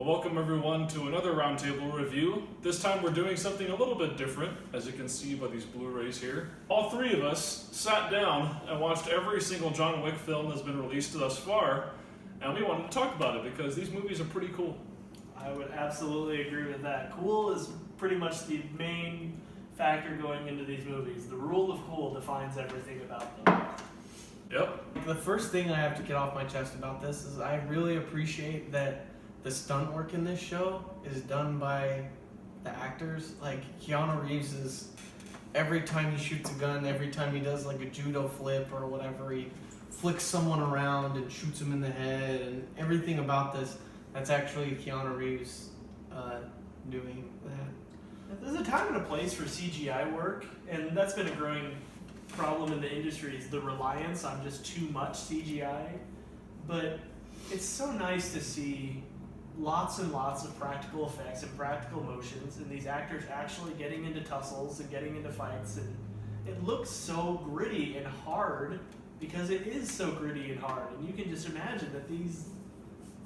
Welcome everyone to another roundtable review. This time we're doing something a little bit different, as you can see by these Blu-rays here. All three of us sat down and watched every single John Wick film that's been released thus far, and we wanted to talk about it because these movies are pretty cool. I would absolutely agree with that. Cool is pretty much the main factor going into these movies. The rule of cool defines everything about them. Yep. The first thing I have to get off my chest about this is I really appreciate that the stunt work in this show is done by the actors. Like Keanu Reeves is, every time he shoots a gun, every time he does like a judo flip or whatever, he flicks someone around and shoots him in the head, and everything about this, that's actually Keanu Reeves doing that. There's a time and a place for CGI work, and that's been a growing problem in the industry, is the reliance on just too much CGI. But it's so nice to see lots and lots of practical effects and practical motions, and these actors actually getting into tussles and getting into fights, and it looks so gritty and hard because it is so gritty and hard. And you can just imagine that these,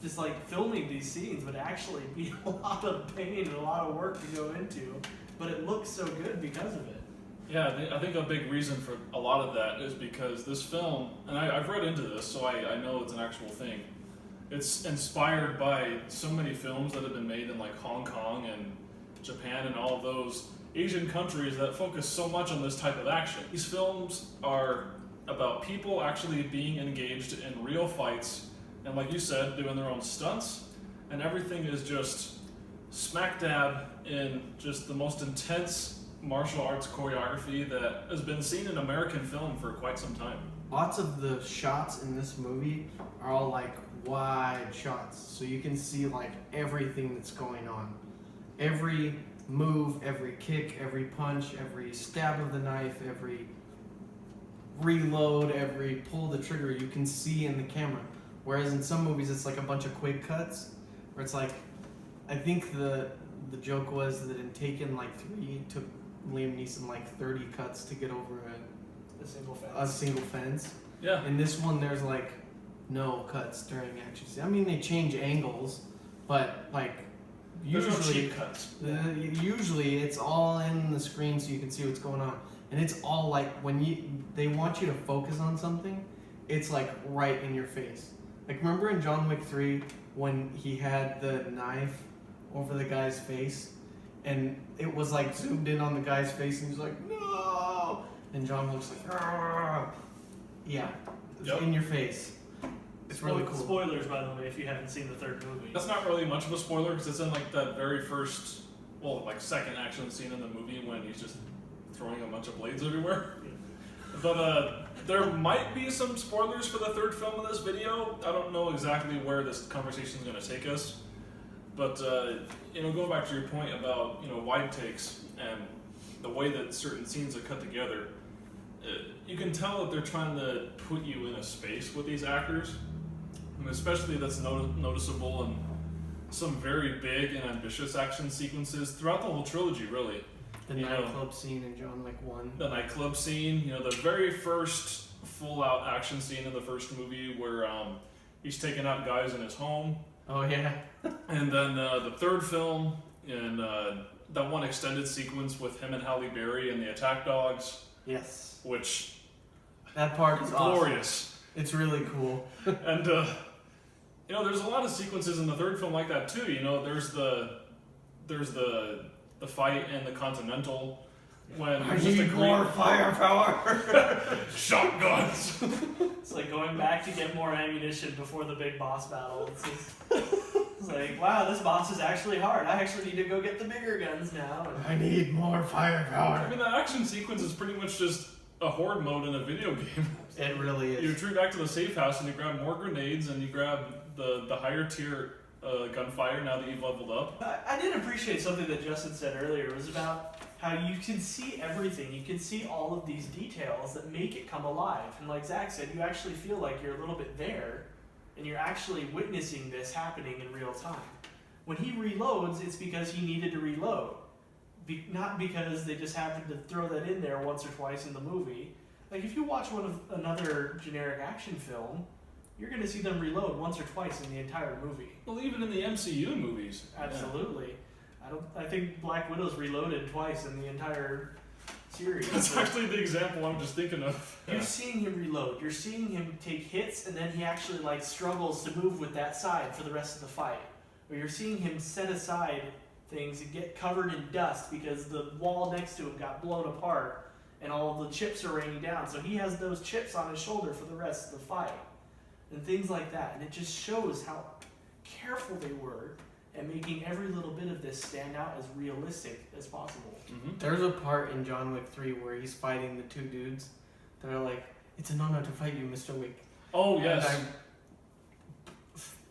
just like filming these scenes would actually be a lot of pain and a lot of work to go into, but it looks so good because of it. Yeah, I think a big reason for a lot of that is because this film, and I've read into this, so I know it's an actual thing. It's inspired by so many films that have been made in like Hong Kong and Japan and all of those Asian countries that focus so much on this type of action. These films are about people actually being engaged in real fights, and like you said, doing their own stunts, and everything is just smack dab in just the most intense martial arts choreography that has been seen in American film for quite some time. Lots of the shots in this movie are all like wide shots, so you can see like everything that's going on. Every move, every kick, every punch, every stab of the knife, every reload, every pull the trigger, you can see in the camera. Whereas in some movies it's like a bunch of quick cuts, where it's like, I think the joke was that in Taken like 3, it took Liam Neeson like 30 cuts to get over a single fence. Yeah. In this one there's like no cuts during action scenes. I mean, they change angles, but like usually There's no cheap cuts. Usually it's all in the screen so you can see what's going on, and it's all like when they want you to focus on something, it's like right in your face. Like remember in John Wick 3 when he had the knife over the guy's face, and it was like zoomed in on the guy's face, and he's like, no, and John Wick's like, argh. Yeah, it's Yep. in your face. It's really cool. Spoilers, by the way, if you haven't seen the third movie. That's not really much of a spoiler because it's in like that very first, well, like second action scene in the movie when he's just throwing a bunch of blades everywhere. But there might be some spoilers for the third film of this video. I don't know exactly where this conversation is going to take us. But, going back to your point about, wide takes and the way that certain scenes are cut together, you can tell that they're trying to put you in a space with these actors. And especially that's noticeable in some very big and ambitious action sequences throughout the whole trilogy, really. The nightclub scene in John Wick 1. The nightclub scene, the very first full-out action scene in the first movie where he's taking out guys in his home. Oh, yeah. And then the third film, and that one extended sequence with him and Halle Berry and the attack dogs. Yes. Which... That part is glorious. Awesome. It's really cool. And, there's a lot of sequences in the third film like that, too. There's the fight in the Continental when I need more firepower. Shotguns. It's like going back to get more ammunition before the big boss battle. It's like, wow, this boss is actually hard. I actually need to go get the bigger guns now. I need more firepower. I mean, the action sequence is pretty much just a horde mode in a video game. It really is. You retreat back to the safe house and you grab more grenades and you grab the higher tier gunfire now that you've leveled up. I did appreciate something that Justin said earlier. It was about how you can see everything. You can see all of these details that make it come alive. And like Zach said, you actually feel like you're a little bit there and you're actually witnessing this happening in real time. When he reloads, it's because he needed to reload. Not because they just happened to throw that in there once or twice in the movie. Like if you watch another generic action film, you're going to see them reload once or twice in the entire movie. Well, even in the MCU movies. Absolutely. I think Black Widow's reloaded twice in the entire series. That's actually the example I'm just thinking of. You're seeing him reload. You're seeing him take hits, and then he actually like struggles to move with that side for the rest of the fight. Or you're seeing him set aside things and get covered in dust because the wall next to him got blown apart and all the chips are raining down. So he has those chips on his shoulder for the rest of the fight. And things like that. And it just shows how careful they were at making every little bit of this stand out as realistic as possible. Mm-hmm. There's a part in John Wick 3 where he's fighting the two dudes that are like, it's an honor to fight you, Mr. Wick. Oh, yes.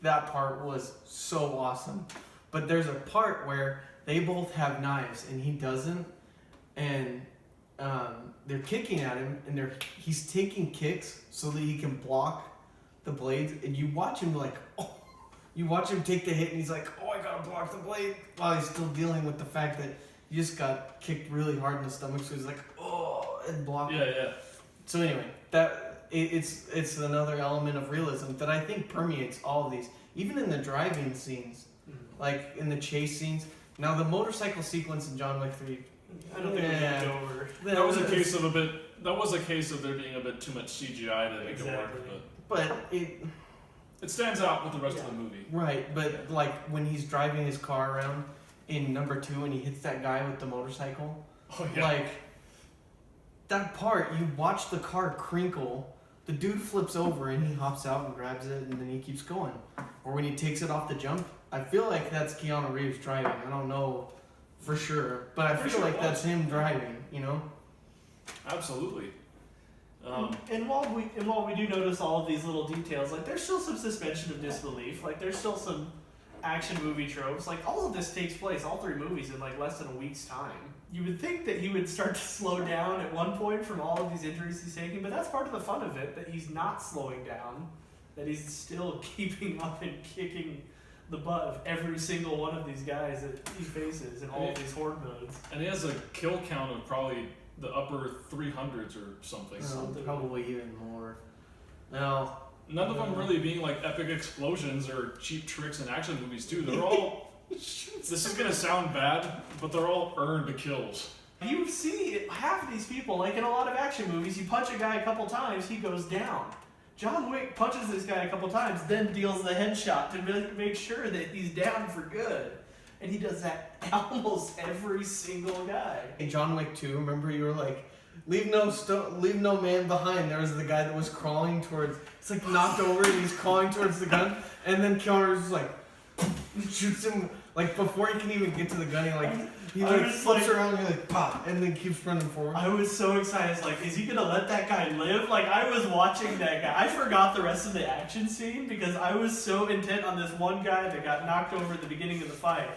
That part was so awesome. But there's a part where they both have knives and he doesn't, and they're kicking at him, and he's taking kicks so that he can block the blades, and you watch him like, oh, you watch him take the hit, and he's like, oh, I gotta block the blade, while he's still dealing with the fact that he just got kicked really hard in the stomach, so he's like, oh, and block it. Yeah. So anyway, it's another element of realism that I think permeates all of these, even in the driving scenes, like in the chase scenes. Now the motorcycle sequence in John Wick 3, I don't think we can go over. That was a case of there being a bit too much CGI to make it work. but it stands out with the rest of the movie. right. But like when he's driving his car around in number 2 and he hits that guy with the motorcycle, Oh yeah. like that part, you watch the car crinkle. The dude flips over and he hops out and grabs it, and then he keeps going. Or when he takes it off the jump, I feel like that's Keanu Reeves driving. I don't know for sure, but I feel like that's him driving. You know? Absolutely. And while we do notice all of these little details, like there's still some suspension of disbelief. Like there's still some action movie tropes. Like all of this takes place, all 3 movies, in like less than a week's time. You would think that he would start to slow down at one point from all of these injuries he's taking, but that's part of the fun of it, that he's not slowing down, that he's still keeping up and kicking the butt of every single one of these guys that he faces in all of these horde modes. And he has a kill count of probably the upper 300s or something. Probably even more. Now, None of them really being like epic explosions or cheap tricks in action movies too. They're all, this is gonna sound bad, but they're all earned kills. You see half of these people, like in a lot of action movies, you punch a guy a couple times, he goes down. John Wick punches this guy a couple times, then deals the headshot to make sure that he's down for good. And he does that almost every single guy. in John Wick 2, remember you were like, leave no man behind. There was the guy that was crawling towards, it's like knocked over and he's crawling towards the gun, and then Keanu Reeves is like, shoots him, like before he can even get to the gun, he flips around and like, pop, and then keeps running forward. I was so excited. It's like, is he gonna let that guy live? Like, I was watching that guy. I forgot the rest of the action scene because I was so intent on this one guy that got knocked over at the beginning of the fight.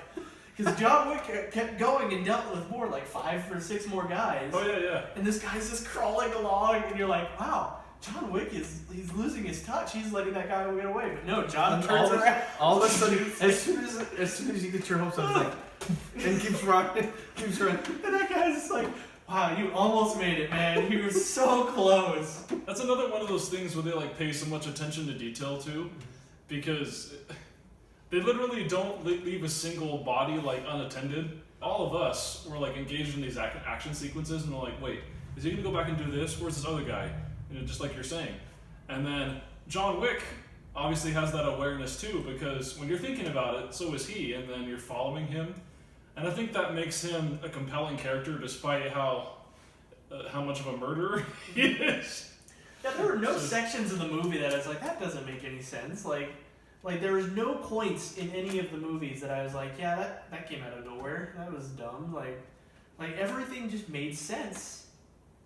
Because John Wick kept going and dealt with more, like 5 or 6 more guys. Oh yeah. And this guy's just crawling along, and you're like, wow, John Wick he's losing his touch. He's letting that guy get away. But no, John turns around. All of a sudden, as soon as you get your hopes up, it's like, and keeps running. And that guy's just like, wow, you almost made it, man. You were so close. That's another one of those things where they like pay so much attention to detail too, because they literally don't leave a single body like unattended. All of us were like engaged in these action sequences, and we're like, wait, is he gonna go back and do this? Where's this other guy? You know, just like you're saying. And then John Wick obviously has that awareness too, because when you're thinking about it, so is he, and then you're following him. And I think that makes him a compelling character, despite how much of a murderer he is. Yeah, there were no sections of the movie that I was like, that doesn't make any sense. Like there was no points in any of the movies that I was like, yeah, that came out of nowhere. That was dumb. Like everything just made sense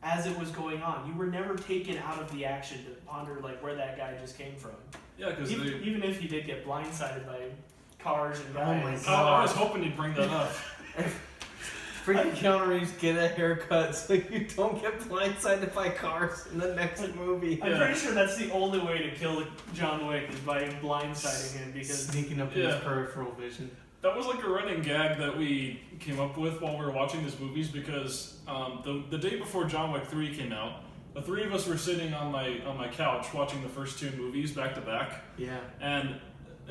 as it was going on. You were never taken out of the action to ponder like where that guy just came from. Yeah, because even if he did get blindsided by cars and guys. Oh my God. I was hoping you'd bring that up. Freaking Keanu Reeves, get a haircut so you don't get blindsided by cars in the next movie. I'm pretty sure that's the only way to kill John Wick is by blindsiding him, because sneaking up in his peripheral vision. That was like a running gag that we came up with while we were watching these movies, because the day before John Wick 3 came out, the three of us were sitting on my couch watching the first two movies back to back. Yeah. And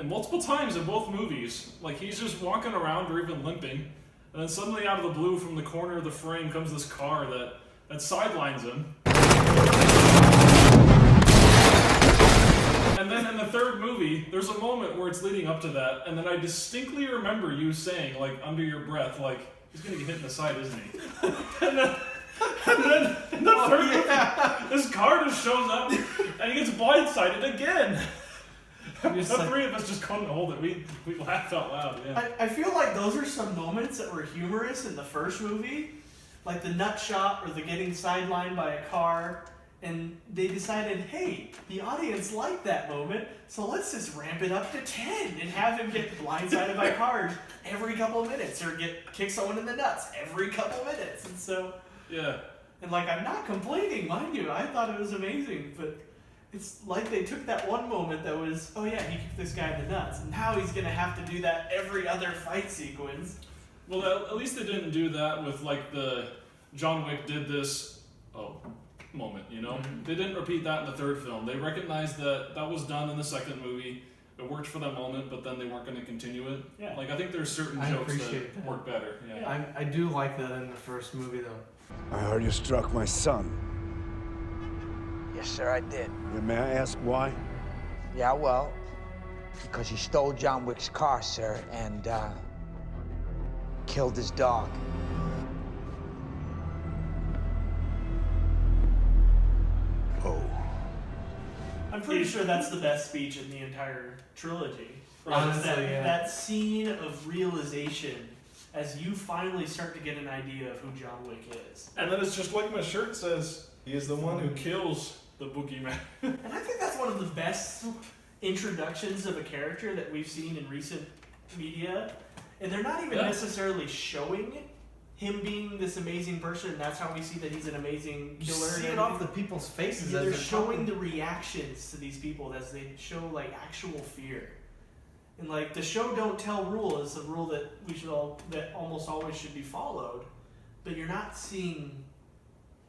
multiple times in both movies, like he's just walking around or even limping, and then suddenly out of the blue from the corner of the frame comes this car that sidelines him. And then in the third movie, there's a moment where it's leading up to that, and then I distinctly remember you saying, like, under your breath, like, he's gonna get hit in the side, isn't he? and then in the third movie, this car just shows up, and he gets blindsided again. The three of us just couldn't hold it. We laughed out loud, yeah. I feel like those are some moments that were humorous in the first movie, like the nut shot or the getting sidelined by a car. And they decided, hey, the audience liked that moment, so let's just ramp it up to 10 and have him get blindsided by cars every couple of minutes, or kick someone in the nuts every couple of minutes. And so, yeah. And like, I'm not complaining, mind you. I thought it was amazing, but it's like they took that one moment that was, oh yeah, he kicked this guy in the nuts, and now he's gonna have to do that every other fight sequence. Well, at least they didn't do that with like the John Wick did this. Moment, you know? Mm-hmm. They didn't repeat that in the third film. They recognized that was done in the second movie. It worked for that moment, but then they weren't going to continue it. Yeah. Like, I think there's certain jokes that work better. Yeah. I do like that in the first movie, though. I heard you struck my son. Yes, sir, I did. And may I ask why? Yeah, well, because he stole John Wick's car, sir, and killed his dog. Oh. I'm pretty sure that's the best speech in the entire trilogy. Honestly, That scene of realization as you finally start to get an idea of who John Wick is. And then it's just like my shirt says, he is the one who kills the boogeyman. And I think that's one of the best introductions of a character that we've seen in recent media. And they're not even necessarily showing him being this amazing person, and that's how we see that he's an amazing You killer. see and it off the everything. people's faces. Yeah, as they're they're showing talking. the reactions to these people as they show like actual fear. And like the show don't tell rule is a rule that that almost always should be followed, but you're not seeing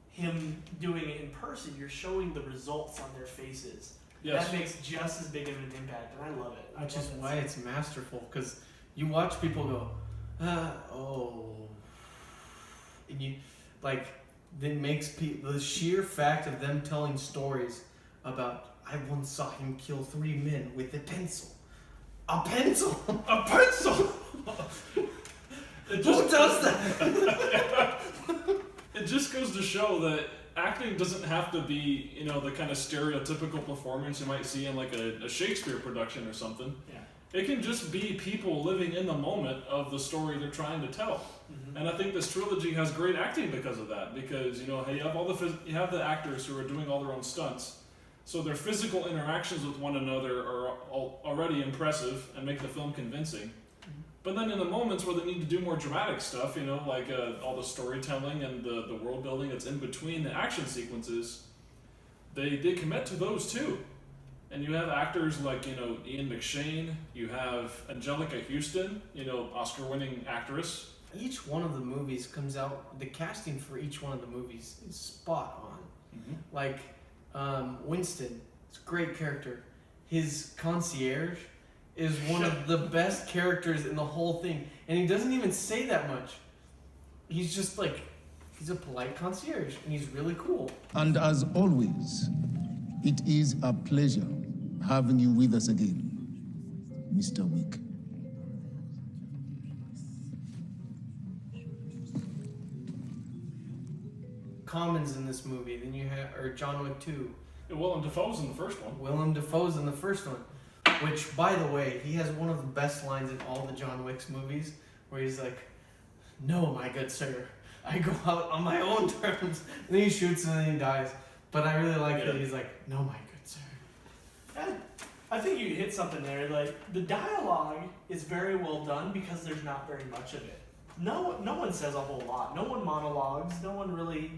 him doing it in person. You're showing the results on their faces. Yes. That makes just as big of an impact, and I love it. Which is why it's masterful, because you watch people go, and you, like, that makes people, the sheer fact of them telling stories about, I once saw him kill 3 men with a pencil. A pencil? A pencil! Who does that? It just goes to show that acting doesn't have to be, you know, the kind of stereotypical performance you might see in like a Shakespeare production or something. Yeah. It can just be people living in the moment of the story they're trying to tell. Mm-hmm. And I think this trilogy has great acting because of that. Because, you know, you have you have the actors who are doing all their own stunts, so their physical interactions with one another are already impressive and make the film convincing. But then in the moments where they need to do more dramatic stuff, you know, like all the storytelling and the world building that's in between the action sequences, they commit to those too. And you have actors like, you know, Ian McShane, you have Angelica Huston, you know, Oscar-winning actress. Each one of the movies comes out, the casting for each one of the movies is spot on. Mm-hmm. Like, Winston, it's a great character. His concierge is one of the best characters in the whole thing. And he doesn't even say that much. He's just like, he's a polite concierge, and he's really cool. And as always, it is a pleasure having you with us again, Mr. Wick. Commons in this movie, then you have, or John Wick 2. And Willem Dafoe's in the first one. Willem Dafoe's in the first one. Which, by the way, he has one of the best lines in all the John Wick's movies, where he's like, "No, my good sir, I go out on my own terms." And then he shoots and then he dies. But I really like that he's like, "No, my good sir." Yeah, I think you hit something there. Like the dialogue is very well done because there's not very much of it. No one says a whole lot. No one monologues. No one really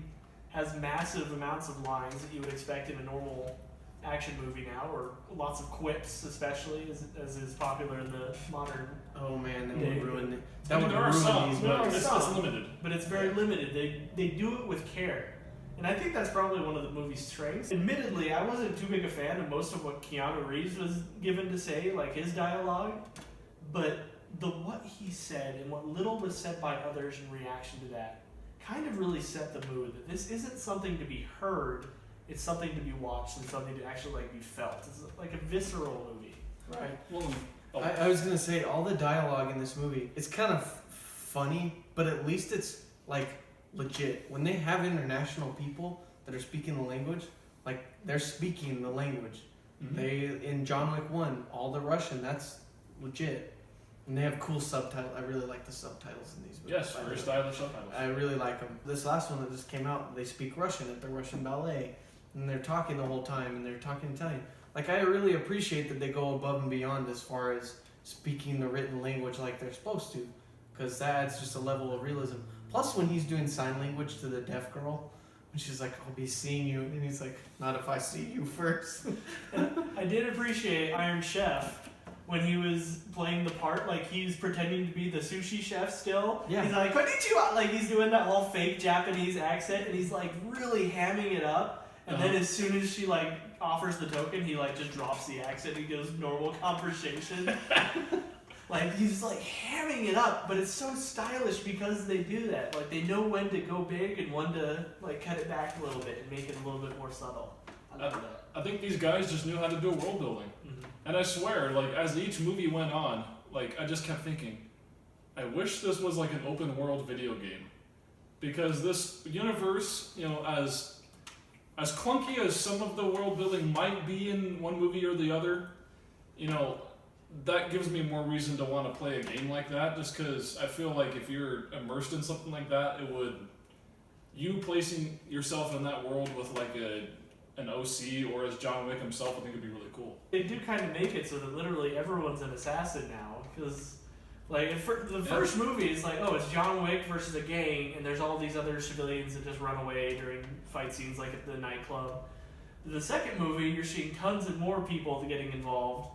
has massive amounts of lines that you would expect in a normal action movie now, or lots of quips, especially as is popular in the modern. Oh man, that Yeah, would ruin it. I That mean, would there are ruin some, these but movies. it's limited. But it's very limited. They do it with care, And I think that's probably one of the movie's strengths. Admittedly, I wasn't too big a fan of most of what Keanu Reeves was given to say, like his dialogue, but what he said and what little was said by others in reaction to that kind of really set the mood that this isn't something to be heard, it's something to be watched and something to actually like be felt. It's like a visceral movie. Right. Well, I was gonna say all the dialogue in this movie, it's kind of funny, but at least it's like legit. When they have international people that are speaking the language, like they're speaking the language. Mhm. They in John Wick 1, all the Russian, that's legit. And they have cool subtitles. I really like the subtitles in these movies. yes, very stylish subtitles. I really like them. This last one that just came out, they speak Russian at the Russian ballet, and they're talking the whole time, and they're talking Italian. Like, I really appreciate that they go above and beyond as far as speaking the written language like they're supposed to, because that adds just a level of realism. Plus, when he's doing sign language to the deaf girl, and she's like, "I'll be seeing you," and he's like, "Not if I see you first." And I did appreciate Iron Chef when he was playing the part, like he's pretending to be the sushi chef still. Yeah. He's like, "Konnichiwa!" Like he's doing that whole fake Japanese accent, and he's like really hamming it up. And then as soon as she like offers the token, he like just drops the accent and goes normal conversation. Like he's like hamming it up, but it's so stylish because they do that. Like they know when to go big and when to like cut it back a little bit and make it a little bit more subtle. I love that. I think these guys just knew how to do world building. Mm-hmm. And I swear, like, as each movie went on, like, I just kept thinking, I wish this was like an open world video game. Because this universe, you know, as clunky as some of the world building might be in one movie or the other, you know, that gives me more reason to want to play a game like that, just because I feel like if you're immersed in something like that, it would, you placing yourself in that world with like an OC or as John Wick himself, I think would be really cool. They do kind of make it so that literally everyone's an assassin now, because like the first movie is like, oh, it's John Wick versus a gang, and there's all these other civilians that just run away during fight scenes like at the nightclub. The second movie, you're seeing tons of more people getting involved,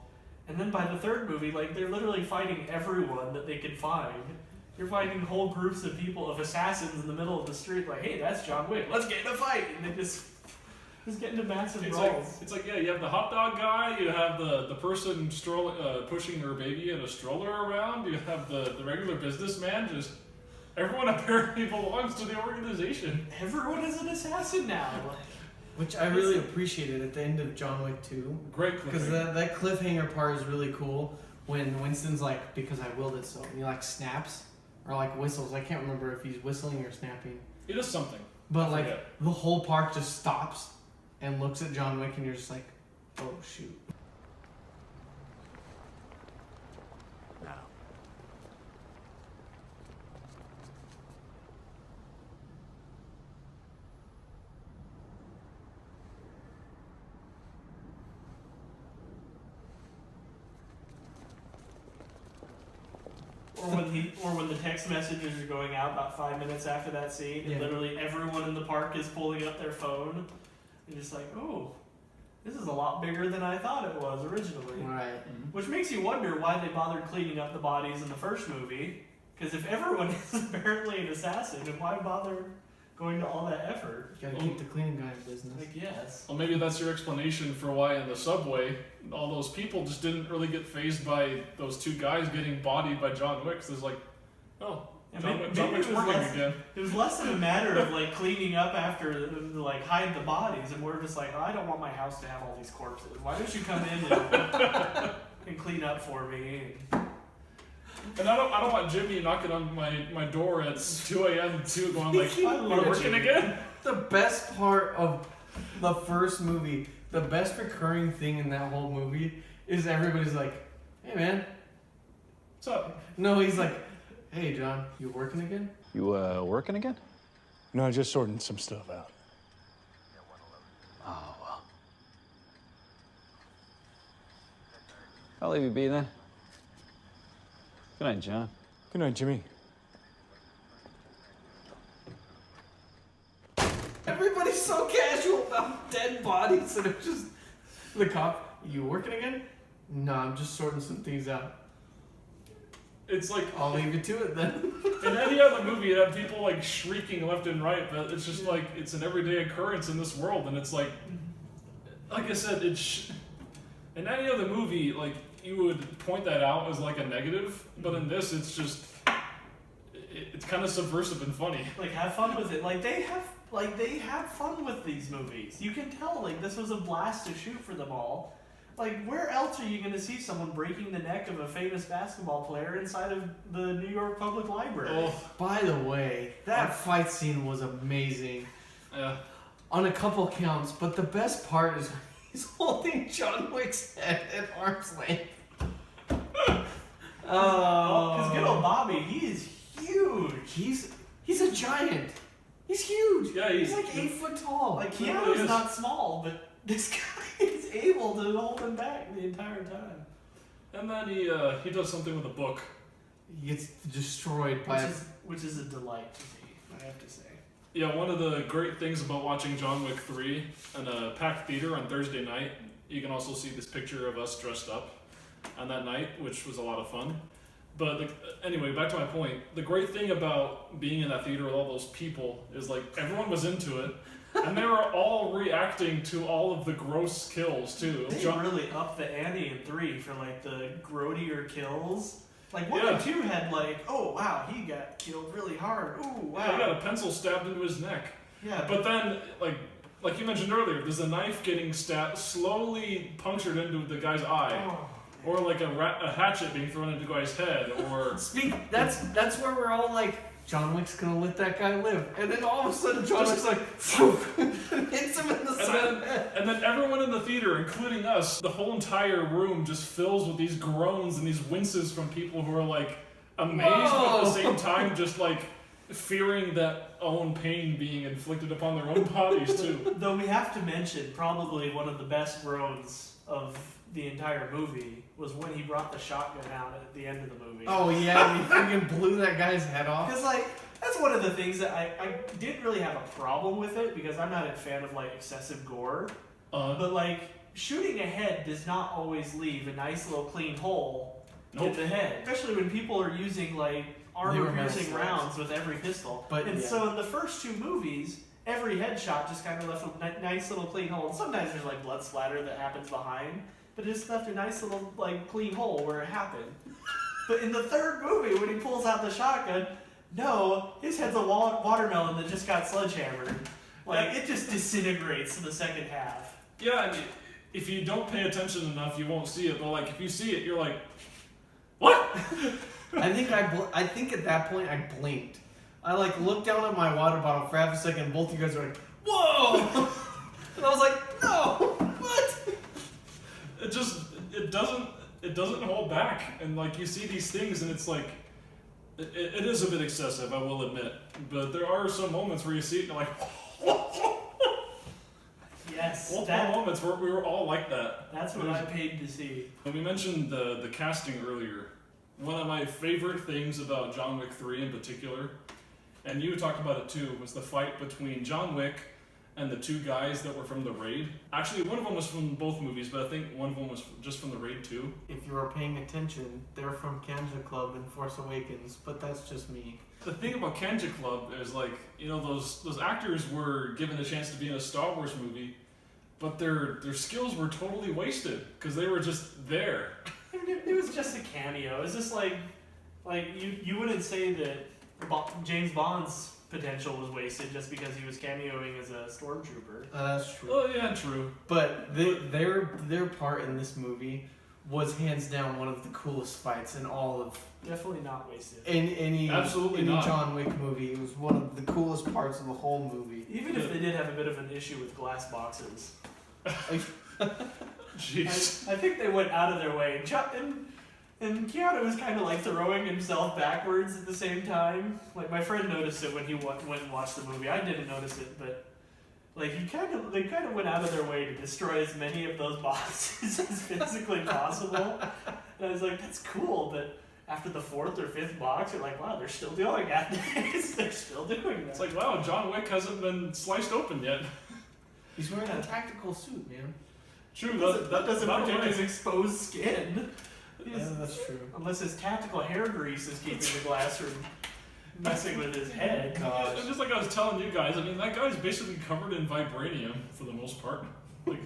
and then by the third movie, like they're literally fighting everyone that they can find. You're fighting whole groups of people, of assassins in the middle of the street, like, hey, that's John Wick, let's get in a fight, and they just get into massive brawls. It's like, yeah, you have the hot dog guy, you have the person pushing their baby in a stroller around, you have the regular businessman, just everyone apparently belongs to the organization. Everyone is an assassin now. Which I really appreciated at the end of John Wick 2. Great cliffhanger. Because that cliffhanger part is really cool when Winston's like, because I willed it so, and he like snaps or like whistles. I can't remember if he's whistling or snapping. It is something. But like the whole park just stops and looks at John Wick and you're just like, oh shoot. Or when the text messages are going out about 5 minutes after that scene, and literally everyone in the park is pulling up their phone, and just like, oh, this is a lot bigger than I thought it was originally. Right. Mm-hmm. Which makes you wonder why they bothered cleaning up the bodies in the first movie, because if everyone is apparently an assassin, then why bother going to all that effort? You gotta keep the cleaning guy in business. Like, yes. Well, maybe that's your explanation for why in the subway, all those people just didn't really get fazed by those two guys getting bodied by John Wick. So it's like, oh, John Wick's working again. It was less than a matter of like cleaning up after to like hide the bodies, and we're just like, oh, I don't want my house to have all these corpses. Why don't you come in and clean up for me? And I don't want Jimmy knocking on my door at 2 a.m. too, going like, we're working again? The best part of the first movie, the best recurring thing in that whole movie is everybody's like, hey man. What's up? No, he's like, hey John, you working again? You working again? No, just sorting some stuff out. Oh, well. I'll leave you be then. Good night, John. Good night, Jimmy. Everybody's so casual about dead bodies and it's just the cop, you working again? No, I'm just sorting some things out. it's like I'll leave it to it then. in any other movie, you have people like shrieking left and right, but it's just like it's an everyday occurrence in this world, and it's like I said, in any other movie, like you would point that out as like a negative, but in this, it's just it's kind of subversive and funny. Like, have fun with it. Like they have fun with these movies. You can tell like this was a blast to shoot for them all. Like, where else are you going to see someone breaking the neck of a famous basketball player inside of the New York Public Library? Oh, By the way, that fight scene was amazing yeah. on a couple counts, but the best part is he's holding John Wick's head at arm's length. Because good old Bobby, he is huge. He's a giant. He's huge. Yeah, he's like 8 foot tall. Like, He really Keanu's is. not small, but this guy is able to hold him back the entire time. And then he does something with a book. He gets destroyed by Which is a delight to see, I have to say. Yeah, one of the great things about watching John Wick 3 in a packed theater on Thursday night, you can also see this picture of us dressed up on that night, which was a lot of fun. But anyway, back to my point. The great thing about being in that theater with all those people is like everyone was into it, and they were all reacting to all of the gross kills too. They really upped the ante in 3 for like the grodier kills. Like 1 Yeah. and 2 had like, oh wow, he got killed really hard. Ooh wow. Yeah, he got a pencil stabbed into his neck. Yeah, But then, like you mentioned earlier, there's a knife getting slowly punctured into the guy's eye. oh. Or like a hatchet being thrown into the guy's head, or That's where we're all like, John Wick's gonna let that guy live, and then all of a sudden John Wick's like, hits him in the side of the head. and then everyone in the theater, including us, the whole entire room just fills with these groans and these winces from people who are like amazed, but at the same time just like fearing that own pain being inflicted upon their own bodies too. Though we have to mention probably one of the best groans of the entire movie was when he brought the shotgun out at the end of the movie. Oh yeah, he freaking blew that guy's head off. Because like that's one of the things that I didn't really have a problem with it because I'm not a fan of like excessive gore. But like shooting a head does not always leave a nice little clean hole in the head, especially when people are using like armor-piercing rounds with every pistol. So in the first 2 movies, every headshot just kind of left a nice little clean hole. And sometimes there's like blood splatter that happens behind, but it just left a nice little like clean hole where it happened. But in the 3rd movie, when he pulls out the shotgun, no, his head's a watermelon that just got sledgehammered. Like it just disintegrates in the second half. Yeah, I mean, if you don't pay attention enough, you won't see it. But like, if you see it, you're like, what? I think at that point I blinked. I like looked down at my water bottle for half a second. And both of you guys were like, "Whoa!" And I was like, "No, what?" It doesn't hold back, and like you see these things, and it's like, it is a bit excessive, I will admit. But there are some moments where you see it, and you're like, yes, multiple moments where we were all like that. That's what I paid to see. When we mentioned the casting earlier, one of my favorite things about John Wick 3 in particular, and you talked about it too, was the fight between John Wick and the 2 guys that were from the Raid. Actually, one of them was from both movies, but I think one of them was just from the Raid too. If you were paying attention, they're from Kanja Club in Force Awakens, but that's just me. The thing about Kanja Club is like, you know, those actors were given a chance to be in a Star Wars movie, but their skills were totally wasted because they were just there. It was just a cameo. It's just like you wouldn't say that James Bond's potential was wasted just because he was cameoing as a stormtrooper. That's true. Oh yeah, true. But their part in this movie was hands down one of the coolest fights in all of Definitely not wasted. any Absolutely not. John Wick movie. It was one of the coolest parts of the whole movie. Even if they did have a bit of an issue with glass boxes. Jeez. I think they went out of their way. And Keanu was kind of like throwing himself backwards at the same time. Like my friend noticed it when he went and watched the movie. I didn't notice it, but like they kind of went out of their way to destroy as many of those boxes as physically possible. And I was like, that's cool, but after the 4th or 5th box, you're like, wow, they're still doing that. They're still doing that. It's like, wow, John Wick hasn't been sliced open yet. He's wearing a tactical suit, man. True, that doesn't by the protect way, his exposed skin. Yeah, that's true. Unless his tactical hair grease is keeping the glass from messing with his head. Gosh. And just like I was telling you guys, I mean, that guy's basically covered in vibranium for the most part. Like,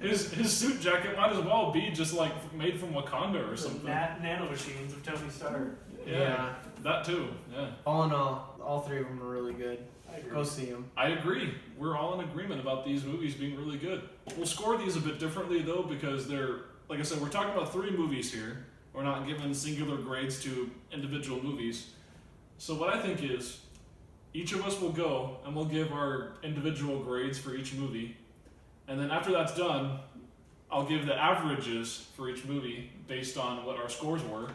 his suit jacket might as well be just like made from Wakanda or The something. nano machines of Tony Stark. Yeah, that too. Yeah, All in all three of them are really good. I agree. Go see them. I agree. We're all in agreement about these movies being really good. We'll score these a bit differently though, because they're, like I said, we're talking about 3 movies here. We're not giving singular grades to individual movies. So what I think is, each of us will go and we'll give our individual grades for each movie. And then after that's done, I'll give the averages for each movie based on what our scores were.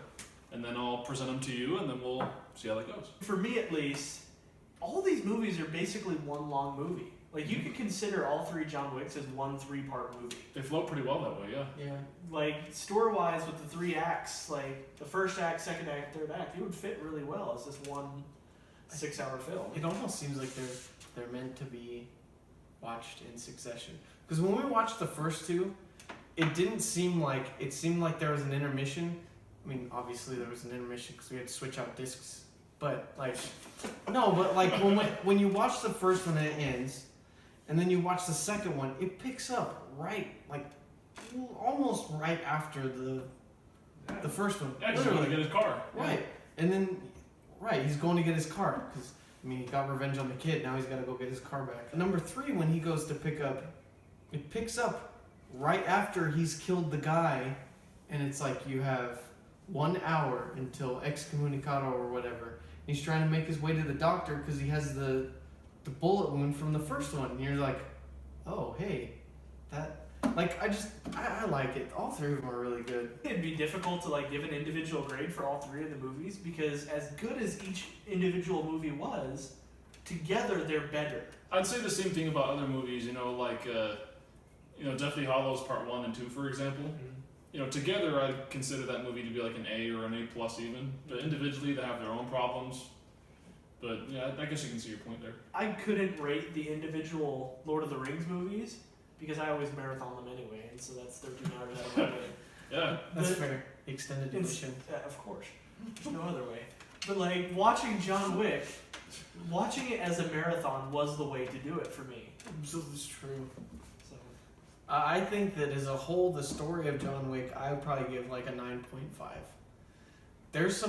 And then I'll present them to you, and then we'll see how that goes. For me, at least, all these movies are basically one long movie. Like, you could consider all 3 John Wicks as one 3-part movie. They flow pretty well that way, yeah. Yeah. Like, story-wise, with the 3 acts, like, the first act, second act, third act, it would fit really well as this one 6-hour film. It almost seems like they're meant to be watched in succession. Because when we watched the first 2, it seemed like there was an intermission. I mean, obviously there was an intermission because we had to switch out discs. But like, no, but like when you watch the first one and it ends, and then you watch the second one, it picks up right, like almost right after the first one. Yeah, he's going to get his car. Right, and then he's going to get his car because I mean he got revenge on the kid. Now he's got to go get his car back. Number 3, when he goes to pick up, it picks up right after he's killed the guy, and it's like you have 1 hour until excommunicado or whatever. He's trying to make his way to the doctor because he has the bullet wound from the first one. And you're like, oh hey, that like I like it. All 3 of them are really good. It'd be difficult to like give an individual grade for all 3 of the movies because as good as each individual movie was, together they're better. I'd say the same thing about other movies, like, Deathly Hallows Part 1 and 2, for example. Together I'd consider that movie to be like an A or an A plus even. But individually they have their own problems. But yeah, I guess you can see your point there. I couldn't rate the individual Lord of the Rings movies because I always marathon them anyway, and so that's 13 hours out of my day. Yeah. That's fair. Extended edition. Of course. There's no other way. But like watching John Wick, watching it as a marathon was the way to do it for me. It's true. So I think that as a whole, the story of John Wick, I would probably give like a 9.5. There's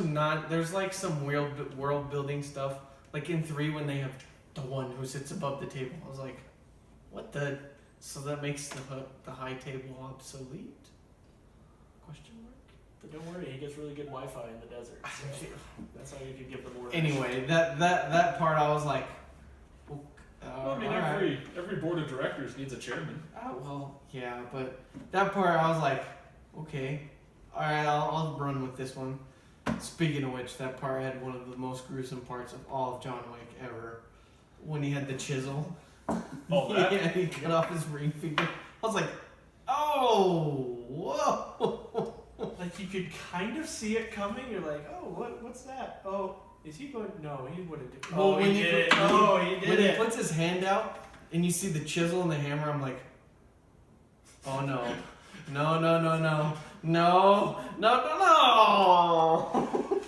like some world building stuff. Like in 3 when they have the one who sits above the table. I was like, what the? So that makes the high table obsolete? Question mark? But don't worry, he gets really good Wi-Fi in the desert. So that's how you can give them more. Anyway, that part I was like, Well, I mean, alright. every board of directors needs a chairman. Well, yeah, but that part I was like, okay, alright, I'll run with this one. Speaking of which, that part had one of the most gruesome parts of all of John Wick ever. When he had the chisel. Oh, that? Yeah, he cut off his ring finger. I was like, oh, whoa. Like you could kind of see it coming. You're like, oh, what's that? Oh, is he going? No, he wouldn't do. Well, Oh, he did it. Oh, he did When it. he puts his hand out and you see the chisel and the hammer, I'm like, oh no. No.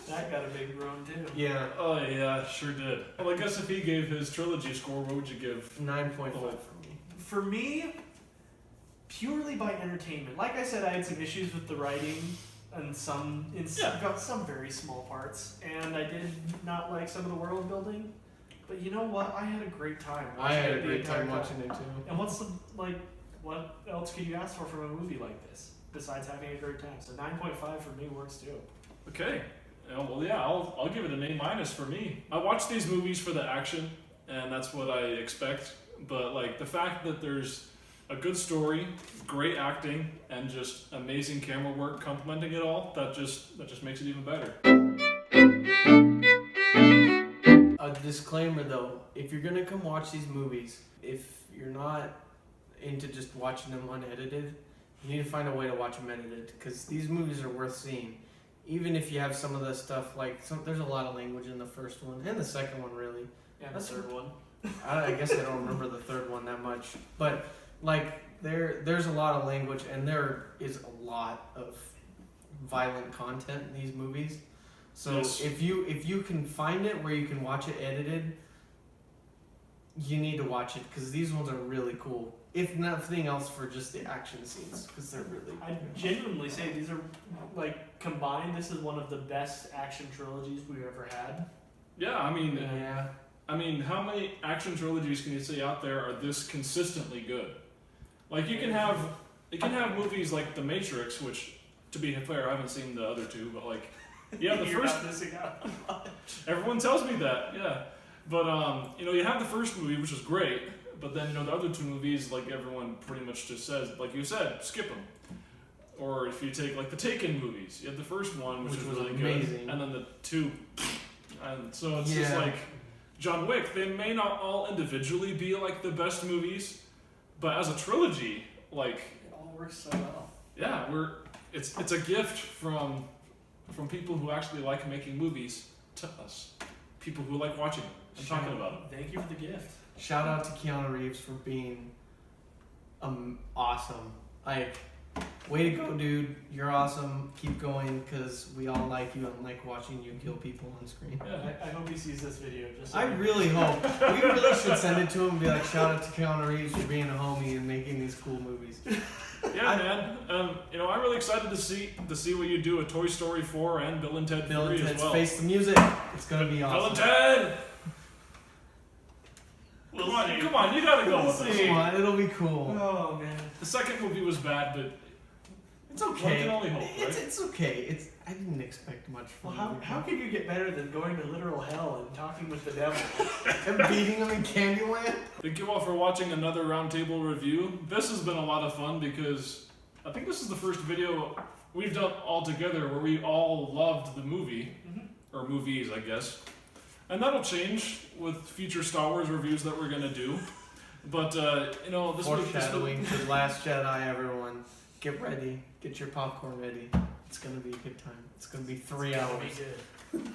That got a big groan too. Yeah. Oh yeah, sure did. Well, I guess if he gave his trilogy score, what would you give? 9.5 for me. For me, purely by entertainment. Like I said, I had some issues with the writing and some very small parts, and I did not like some of the world building. But you know what? I had a great time. I had a it the great entire time watching it too. And what else could you ask for from a movie like this besides having a great time? So 9.5 for me works too. Okay. Well, yeah, I'll give it an A- for me. I watch these movies for the action, and that's what I expect. But like the fact that there's a good story, great acting, and just amazing camera work complementing it all, that just makes it even better. A disclaimer though, if you're gonna come watch these movies, if you're not into just watching them unedited, you need to find a way to watch them edited, because these movies are worth seeing. Even if you have some of the stuff, there's a lot of language in the first one, and the second one really. Yeah, That's the third one. I guess I don't remember the third one that much, but there's a lot of language, and there is a lot of violent content in these movies. So Yes. if you can find it where you can watch it edited, you need to watch it because these ones are really cool. If nothing else, for just the action scenes, because they're really. I genuinely say these are, like, combined, this is one of the best action trilogies we've ever had. Yeah, I mean, Yeah. how many action trilogies can you say out there are this consistently good? Like you can have movies like The Matrix, which, to be fair, I haven't seen the other two, but like, yeah, the You're first. not missing out. Everyone tells me that, yeah. But you have the first movie, which is great, but then the other two movies, like everyone pretty much just says, like you said, skip them. Or if you take like the Taken movies, you have the first one, which was really amazing. good, and then the two, and so it's just Yeah. like John Wick. They may not all individually be like the best movies, but as a trilogy, like It all works so well. yeah, it's a gift from people who actually like making movies to us, people who like watching them and talking about them. Thank you for the gift. Shout out to Keanu Reeves for being awesome. Like, way to go, dude. You're awesome. Keep going, because we all like you and like watching you kill people on screen. Yeah. I hope he sees this video. Just so I really hope. We really should send it to him and be like, shout out to Keanu Reeves for being a homie and making these cool movies. Yeah, man. I'm really excited to see what you do with Toy Story 4 and Bill and Ted 3 Bill and as Ted's well. Face the Music. It's going to be Bill and awesome. Ted! We'll Come on, see. come on, you gotta go with this. Come on, it'll be cool. Oh man. The second movie was bad, but It's one okay. can only hope, right? It's okay. I didn't expect much Well, from how could you get better than going to literal hell and talking with the devil? and beating him in Candyland? Thank you all for watching another Roundtable review. This has been a lot of fun because I think this is the first video we've done all together where we all loved the movie, or movies, I guess. And that'll change with future Star Wars reviews that we're gonna do. But this Foreshadowing to Last Jedi, everyone. Get ready. Get your popcorn ready. It's gonna be a good time. It's gonna be 3 That'll hours. be good.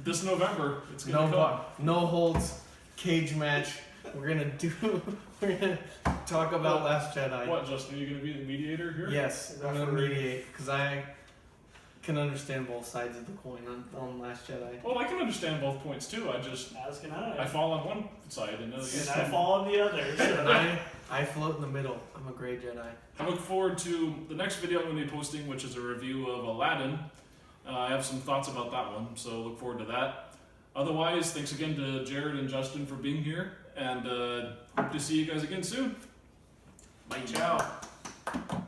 this November, it's No gonna come. no holds, cage match. We're gonna talk about Last Jedi. What, Justin? Are you gonna be the mediator here? Yes, Is that I'm gonna for real? mediate because I can understand both sides of the coin on Last Jedi. Well, I can understand both points too. As can I. I fall on one side and and I fall on the other. And So. I float in the middle. I'm a gray Jedi. I look forward to the next video I'm going to be posting, which is a review of Aladdin. I have some thoughts about that one, so look forward to that. Otherwise, thanks again to Jared and Justin for being here, and hope to see you guys again soon. Bye. Ciao.